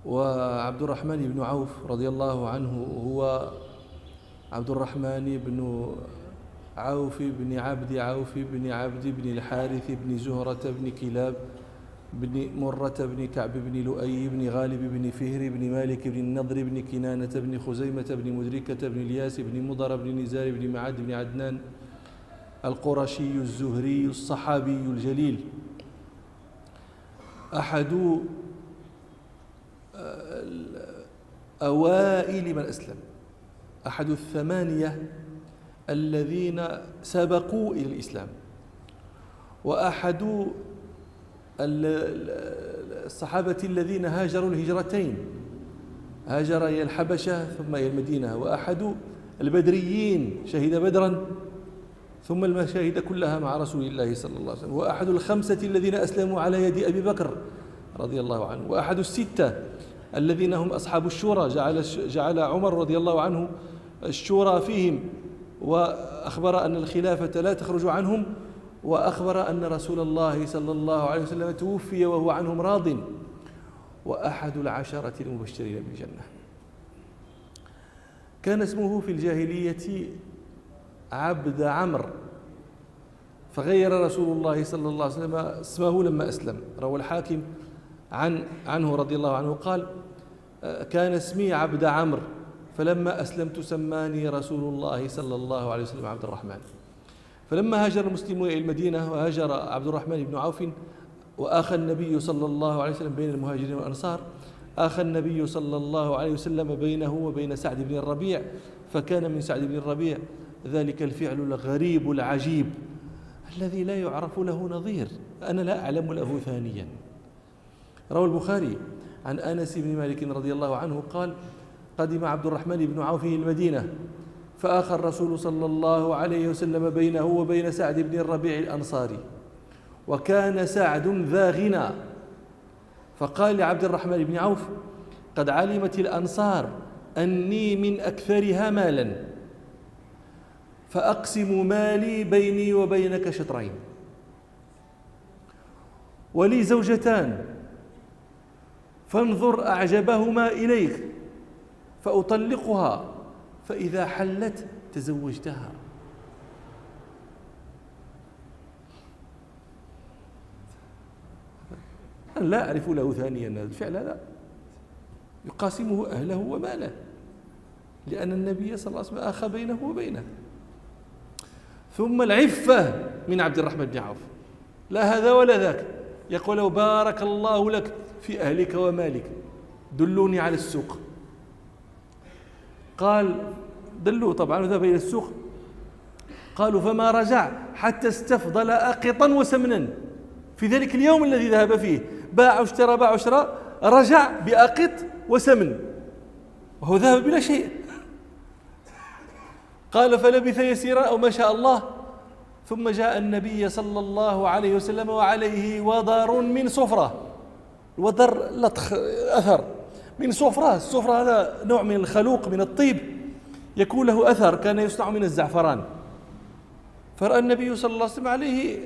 وعبد الرحمن بن عوف رضي الله عنه هو عبد الرحمن بن عوف بن عبد عوف بن عبد بن الحارث بن زهرة بن كلاب بن مرة بن كعب بن لؤي بن غالب بن فهر بن مالك بن النضر بن كنانة بن خزيمة بن مدركة بن الياس بن مضر بن نزار بن معد بن عدنان القرشي الزهري الصحابي الجليل، أحد أوائل من أسلم، أحد الثمانية الذين سبقوا إلى الإسلام، وأحد الصحابة الذين هاجروا الهجرتين، هاجر إلى الحبشة ثم إلى المدينة، وأحد البدريين شهد بدرا ثم المشاهد كلها مع رسول الله صلى الله عليه وسلم، وأحد الخمسة الذين أسلموا على يد أبي بكر رضي الله عنه، وأحد الستة الذين هم أصحاب الشورى، جعل عمر رضي الله عنه الشورى فيهم، وأخبر أن الخلافة لا تخرج عنهم، وأخبر أن رسول الله صلى الله عليه وسلم توفي وهو عنهم راض، وأحد العشرة المبشرين بالجنة. كان اسمه في الجاهلية عبد عمرو، فغير رسول الله صلى الله عليه وسلم اسمه لما أسلم. روى الحاكم عنه رضي الله عنه قال: كان اسمي عبد عمرو، فلما أسلمت سماني رسول الله صلى الله عليه وسلم عبد الرحمن. فلما هاجر المسلمون إلى المدينة وهاجر عبد الرحمن بن عوف، وآخى النبي صلى الله عليه وسلم بين المهاجرين والأنصار، آخى النبي صلى الله عليه وسلم بينه وبين سعد بن الربيع، فكان من سعد بن الربيع ذلك الفعل الغريب العجيب الذي لا يعرف له نظير، أنا لا أعلم له ثانيا. روى البخاري عن أنس بن مالك رضي الله عنه قال: قدم عبد الرحمن بن عوف المدينة، فآخى الرسول صلى الله عليه وسلم بينه وبين سعد بن الربيع الأنصاري، وكان سعد ذا غنى، فقال لعبد الرحمن بن عوف: قد علمت الأنصار أني من أكثرها مالا، فأقسم مالي بيني وبينك شطرين، ولي زوجتان، فانظر أعجبهما إليك فأطلقها، فإذا حلت تزوجتها. أنا لا أعرف له ثانيا هذا الفعل، لا يقاسمه أهله وماله، لأن النبي صلى الله عليه وسلم آخى بينه وبينه. ثم العفة من عبد الرحمن بن عوف، لا هذا ولا ذاك، يقول له: بارك الله لك في أهلك ومالك، دلوني على السوق. قال: دلوه طبعا، وذهب إلى السوق. قالوا: فما رجع حتى استفضل أقطا وسمنا. في ذلك اليوم الذي ذهب فيه باع واشترى، باع واشترى، رجع بأقط وسمن، وهو ذهب بلا شيء. قال: فلبث يسيرا أو ما شاء الله، ثم جاء النبي صلى الله عليه وسلم وعليه وضر من صفرة. الوضر لطخ، أثر من صفرة. الصفرة هذا نوع من الخلوق من الطيب يكون له أثر، كان يصنع من الزعفران. فرأى النبي صلى الله عليه وسلم عليه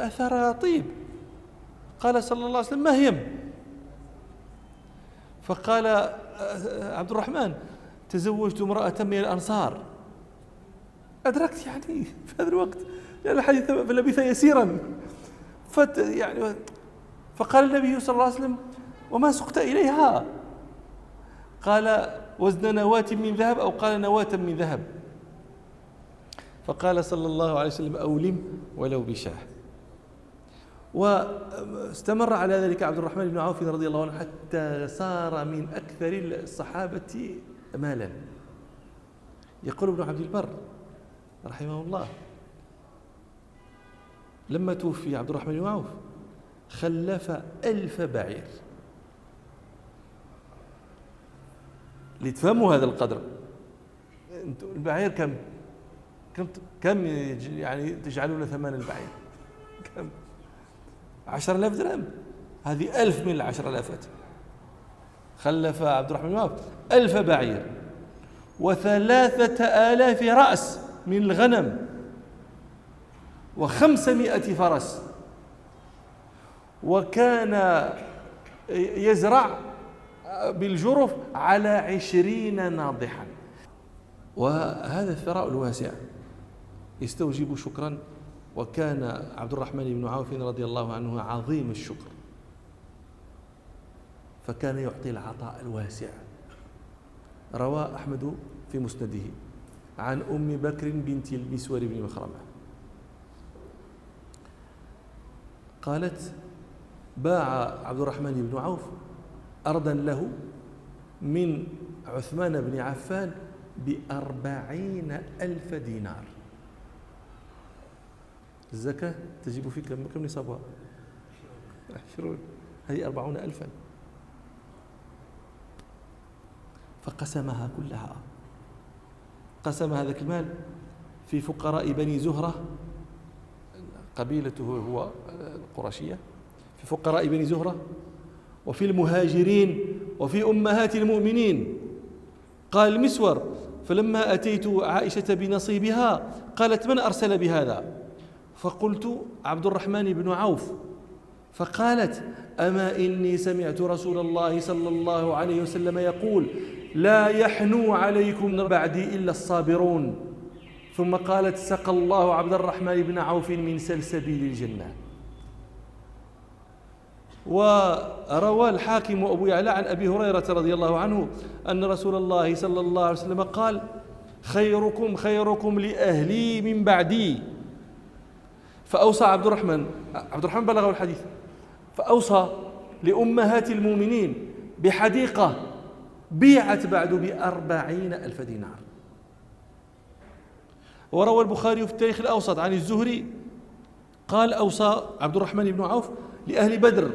أثر طيب، قال صلى الله عليه وسلم: ما هي؟ فقال عبد الرحمن: تزوجت امرأة من الأنصار. أدركت يعني في هذا الوقت، لأن الحديث فلبث يسيرا يعني. فقال النبي صلى الله عليه وسلم: وما سقت إليها؟ قال: وزن نواة من ذهب، أو قال نواة من ذهب. فقال صلى الله عليه وسلم: أولم ولو بشاه. واستمر على ذلك عبد الرحمن بن عوف رضي الله عنه حتى صار من أكثر الصحابة مالا. يقول ابن عبد البر رحمه الله: لما توفي عبد الرحمن بن عوف خلف 1000 بعير. لتفهموا هذا القدر، البعير كم يعني تجعلون ثمن البعير؟ كم؟ 10,000 درهم. هذه 1000 من 10,000. خلف عبد الرحمن بن عوف 1000 بعير، و3,000 رأس من الغنم، و500 فرس. وكان يزرع بالجرف على 20 ناضحا. وهذا الثراء الواسع يستوجب شكرا. وكان عبد الرحمن بن عوف رضي الله عنه عظيم الشكر، فكان يعطي العطاء الواسع. روى أحمد في مسنده عن أم بكر بنت المسور بن مخرمة قالت: باع عبد الرحمن بن عوف أرضا له من عثمان بن عفان ب40,000 دينار. الزكاة تجب في كم نصابها؟ 20، هذه 40,000. فقسمها كلها، قسم هذا المال في فقراء بني زهرة، قبيلته هو القرشية، في فقراء بني زهرة، وفي المهاجرين، وفي أمهات المؤمنين. قال المسور: فلما أتيت عائشة بنصيبها قالت: من أرسل بهذا؟ فقلت: عبد الرحمن بن عوف. فقالت: أما إني سمعت رسول الله صلى الله عليه وسلم يقول: لا يحنو عليكم بعدي إلا الصابرون. ثم قالت: سقى الله عبد الرحمن بن عوف من سلسبيل الجنة. وروى الحاكم وأبو يعلى عن أبي هريرة رضي الله عنه أن رسول الله صلى الله عليه وسلم قال: خيركم خيركم لأهلي من بعدي. فأوصى عبد الرحمن بلغه الحديث، فأوصى لأمهات المؤمنين بحديقة بيعت بعد ب40,000 دينار. وروى البخاري في التاريخ الأوسط عن الزهري قال: أوصى عبد الرحمن بن عوف لأهل بدر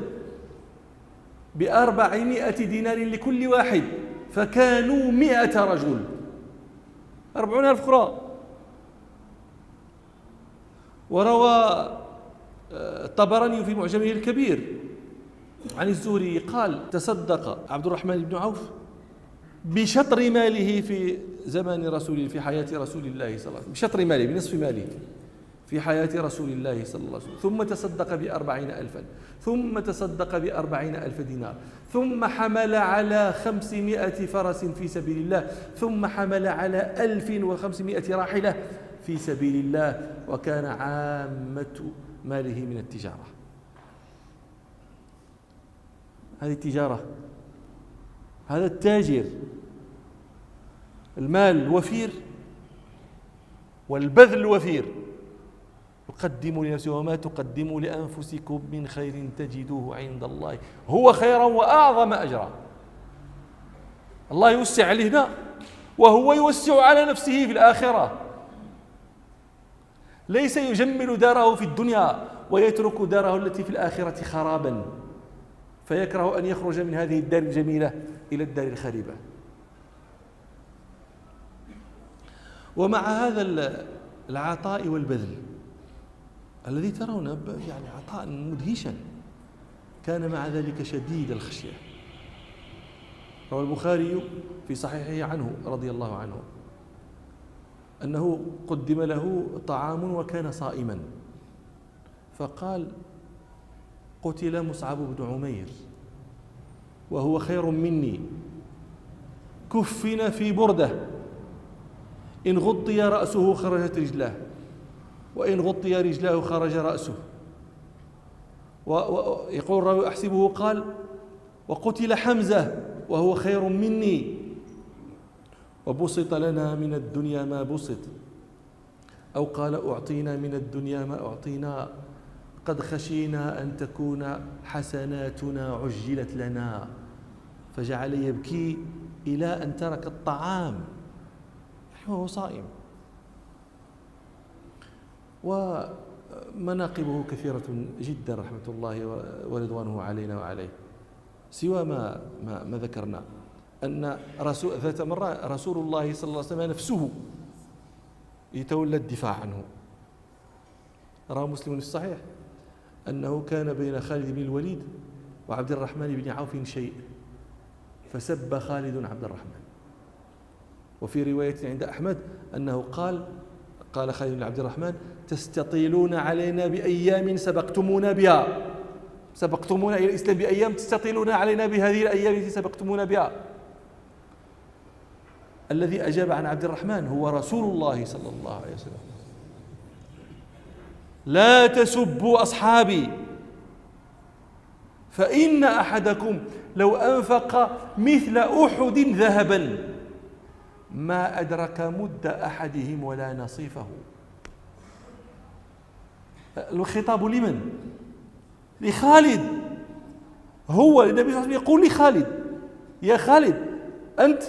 ب400 دينار لكل واحد، فكانوا 100 رجل، 40,000 أخرى. وروى الطبراني في معجمه الكبير عن الزهري قال: تصدق عبد الرحمن بن عوف بشطر ماله في زمان رسول في حياة رسول الله صلى الله عليه وسلم، بشطر ماله، بنصف ماله في حياة رسول الله صلى الله عليه وسلم، ثم تصدق ب40,000، ثم تصدق ب40,000 دينار، ثم حمل على 500 فرس في سبيل الله، ثم حمل على 1500 راحلة في سبيل الله، وكان عامة ماله من التجارة. هذه التجارة، هذا التاجر، المال الوفير والبذل الوفير. يقدم لنفسه: وما تقدموا لأنفسكم من خير تجدوه عند الله هو خيرا وأعظم أجرا. الله يوسع عليه هنا، وهو يوسع على نفسه في الآخرة. ليس يجمل داره في الدنيا ويترك داره التي في الآخرة خرابا، فيكره أن يخرج من هذه الدار الجميلة إلى الدار الخريبة. ومع هذا العطاء والبذل الذي ترون يعني عطاء مدهشا، كان مع ذلك شديد الخشية. روى البخاري في صحيحه عنه رضي الله عنه أنه قدم له طعام وكان صائما، فقال: قتل مصعب بن عمير وهو خير مني، كفن في بردة، إن غطي رأسه خرجت رجلاه، وإن غطي رجلاه خرج رأسه. ويقول الراوي: أحسبه قال: وقتل حمزة وهو خير مني، وبسط لنا من الدنيا ما بسط، أو قال: أعطينا من الدنيا ما أعطينا، قد خشينا أن تكون حسناتنا عجلت لنا. فجعل يبكي إلى أن ترك الطعام وهو صائم. ومناقبه كثيرة جدا رحمة الله ورضوانه علينا وعليه، سوى ما ذكرنا أن ذات مرة رسول الله صلى الله عليه وسلم نفسه يتولى الدفاع عنه. رواه مسلم في الصحيح أنه كان بين خالد بن الوليد وعبد الرحمن بن عوف شيء، فسب خالد عبد الرحمن. وفي رواية عند أحمد أنه قال خالد بن عبد الرحمن: تستطيلون علينا بأيام سبقتمونا بها، سبقتمونا إلى الإسلام بأيام، تستطيلون علينا بهذه الأيام التي سبقتمونا بها. الذي أجاب عن عبد الرحمن هو رسول الله صلى الله عليه وسلم: لا تسبوا أصحابي فإن أحدكم لو أنفق مثل أحد ذهبا ما أدرك مد أحدهم ولا نصيفه. الخطاب لمن؟ لخالد. هو النبي صلى الله عليه وسلم يقول لخالد: يا خالد، أنت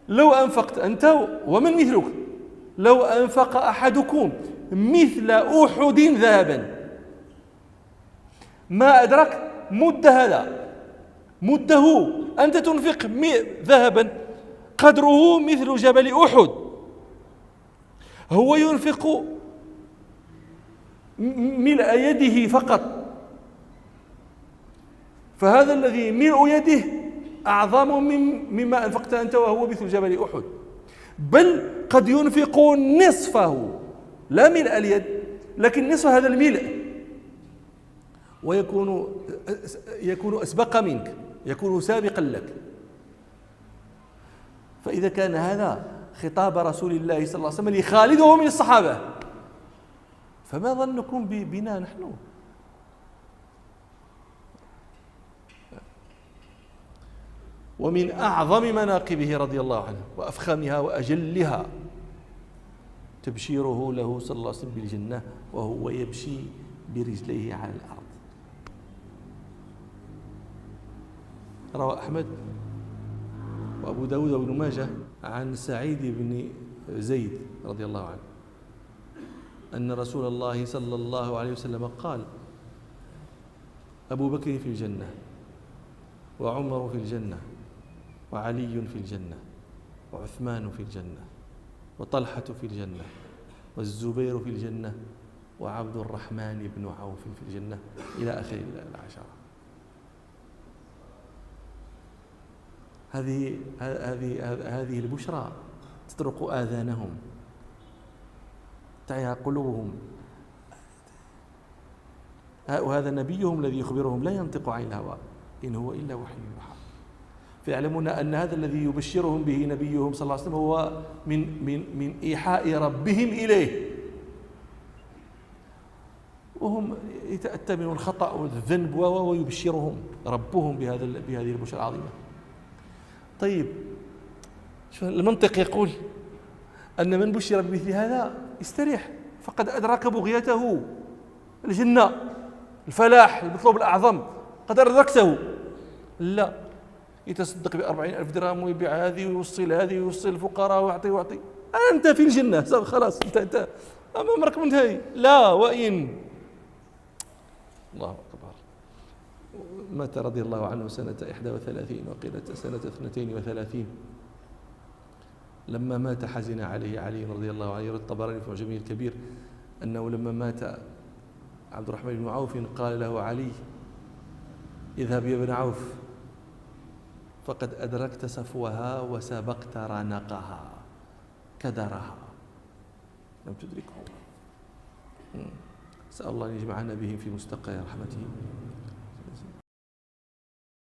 لو أنفقت، أنت ومن مثلك، لو أنفق أحدكم مثل أحد ذهبا ما أدرك مد هذا، مده. أنت تنفق ذهبا قدره مثل جبل أحد، هو ينفق ملء يده فقط، فهذا الذي ملء يده أعظم مما أنفقت أنت وهو مثل جبل أحد، بل قد ينفق نصفه، لا ملء اليد لكن نصف هذا الملء، ويكون أسبق منك، يكون سابقا لك. فإذا كان هذا خطاب رسول الله صلى الله عليه وسلم لخالد وهو من الصحابة، فما ظنكم بنا نحن؟ ومن أعظم مناقبه رضي الله عنه وأفخمها وأجلها تبشيره له صلى الله عليه وسلم بالجنة وهو يمشي برجليه على الأرض. روى أحمد وأبو داود وابن ماجه عن سعيد بن زيد رضي الله عنه أن رسول الله صلى الله عليه وسلم قال: أبو بكر في الجنة، وعمر في الجنة، وعلي في الجنة، وعثمان في الجنة، وطلحة في الجنة، والزبير في الجنة، وعبد الرحمن بن عوف في الجنة، إلى آخر العشرة. هذه البشرى تطرق آذانهم، تعيها قلوبهم، وهذا نبيهم الذي يخبرهم لا ينطق عن الهوى إن هو إلا وحي يوحى. فيعلمون أن هذا الذي يبشرهم به نبيهم صلى الله عليه وسلم هو من إيحاء ربهم إليه، وهم يتأتى منهم الخطأ والذنب ويبشرهم ربهم بهذه البشرى العظيمة. طيب، المنطق يقول أن من بشر بمثل هذا يستريح، فقد أدرك بغيته، الجنة، الفلاح، المطلوب الأعظم، قد أدركته. لا، يتصدق ب40,000 درهم ويبيع هذه ويوصل هذه ويوصل الفقراء ويعطي. أنت في الجنة خلاص، أنت أمامك من هذه. لا، وإن الله أكبر. مات رضي الله عنه سنة 31 وقيل سنة 32. لما مات حزن عليه علي رضي الله عنه. الطبراني في معجمه الكبير أنه لما مات عبد الرحمن بن عوف قال له علي: اذهب يا ابن عوف فقد أدركت صفوها وسبقت رنقها، كدرها لم تدركه. نسأل الله أن يجمعنا بهم في مستقى رحمته.